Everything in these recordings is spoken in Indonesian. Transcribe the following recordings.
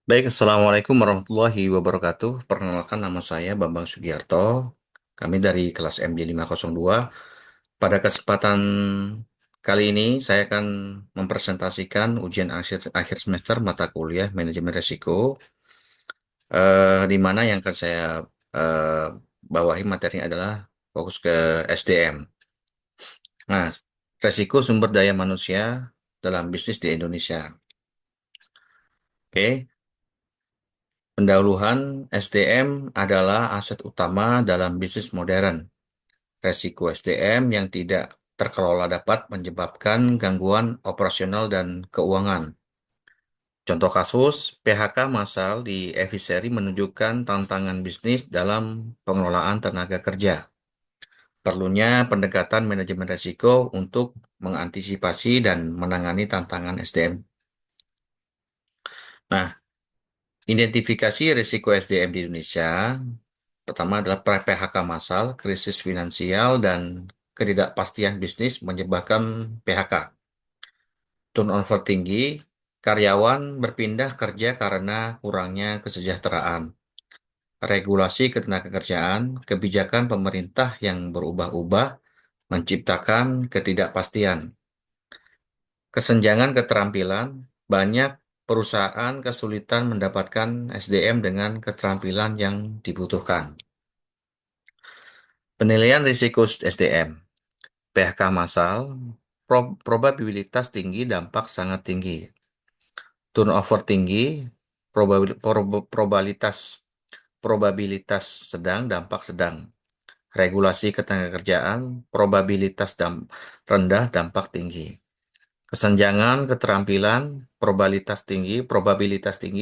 Baik, Assalamualaikum warahmatullahi wabarakatuh. Perkenalkan nama saya Bambang Sugiarto. Kami dari kelas MD 502. Pada kesempatan kali ini, saya akan mempresentasikan ujian akhir semester mata kuliah Manajemen Risiko, di mana yang akan saya eh, bawahi materinya adalah fokus ke SDM. Nah, resiko sumber daya manusia dalam bisnis di Indonesia. Oke. Pendahuluan SDM adalah aset utama dalam bisnis modern. Resiko SDM yang tidak terkelola dapat menyebabkan gangguan operasional dan keuangan. Contoh kasus, PHK massal di Eviseri menunjukkan tantangan bisnis dalam pengelolaan tenaga kerja. Perlunya pendekatan manajemen risiko untuk mengantisipasi dan menangani tantangan SDM. Nah, identifikasi risiko SDM di Indonesia. Pertama adalah PHK massal, krisis finansial, dan ketidakpastian bisnis menyebabkan PHK. Turnover tinggi, karyawan berpindah kerja karena kurangnya kesejahteraan. Regulasi ketenagakerjaan, kebijakan pemerintah yang berubah-ubah menciptakan ketidakpastian. Kesenjangan keterampilan, banyak perusahaan kesulitan mendapatkan SDM dengan keterampilan yang dibutuhkan. Penilaian risiko SDM. PHK massal, probabilitas tinggi, dampak sangat tinggi. Turnover tinggi, probabilitas probabilitas sedang, dampak sedang. Regulasi ketenagakerjaan, probabilitas rendah, dampak tinggi. Kesenjangan keterampilan, probabilitas tinggi,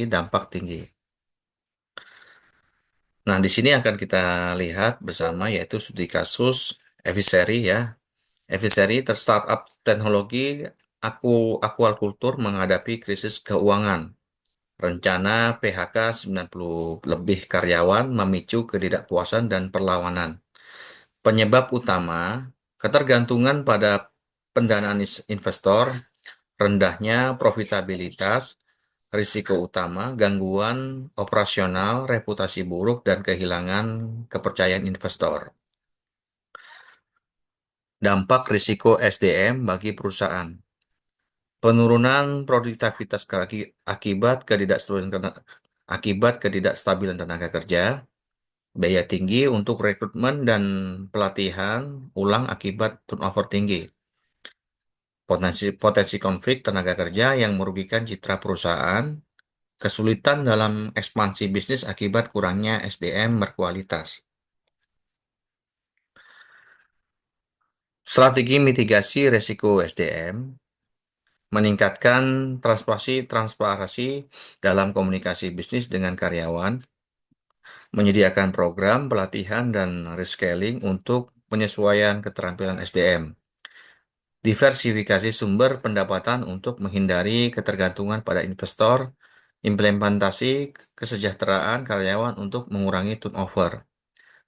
dampak tinggi. Nah, di sini akan kita lihat bersama yaitu studi kasus Eviseri ya. Eviseri startup teknologi aku akuakultur menghadapi krisis keuangan. Rencana PHK 90 lebih karyawan memicu ketidakpuasan dan perlawanan. Penyebab utama ketergantungan pada pendanaan investor, rendahnya profitabilitas, risiko utama, gangguan operasional, reputasi buruk, dan kehilangan kepercayaan investor. Dampak risiko SDM bagi perusahaan. Penurunan produktivitas akibat ketidakstabilan tenaga kerja, biaya tinggi untuk rekrutmen dan pelatihan ulang akibat turnover tinggi, potensi konflik tenaga kerja yang merugikan citra perusahaan, kesulitan dalam ekspansi bisnis akibat kurangnya SDM berkualitas. Strategi mitigasi risiko SDM meningkatkan transparansi dalam komunikasi bisnis dengan karyawan, menyediakan program pelatihan dan reskilling untuk penyesuaian keterampilan SDM, diversifikasi sumber pendapatan untuk menghindari ketergantungan pada investor, implementasi kesejahteraan karyawan untuk mengurangi turnover,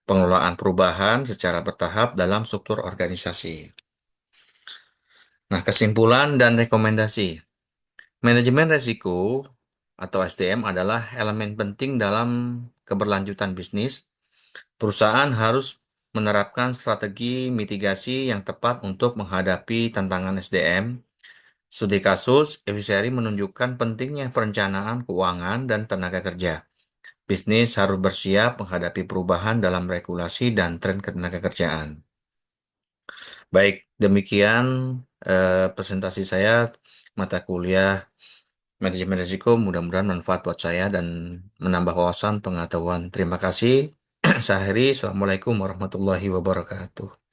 pengelolaan perubahan secara bertahap dalam struktur organisasi. Nah, kesimpulan dan rekomendasi. Manajemen risiko atau SDM adalah elemen penting dalam keberlanjutan bisnis. Perusahaan harus menerapkan strategi mitigasi yang tepat untuk menghadapi tantangan SDM. Studi kasus Eviseri menunjukkan pentingnya perencanaan keuangan dan tenaga kerja. Bisnis harus bersiap menghadapi perubahan dalam regulasi dan tren ketenagakerjaan. Baik, demikian presentasi saya mata kuliah manajemen risiko. Mudah-mudahan manfaat buat saya dan menambah wawasan pengetahuan. Terima kasih. Saya Heri. Assalamualaikum warahmatullahi wabarakatuh.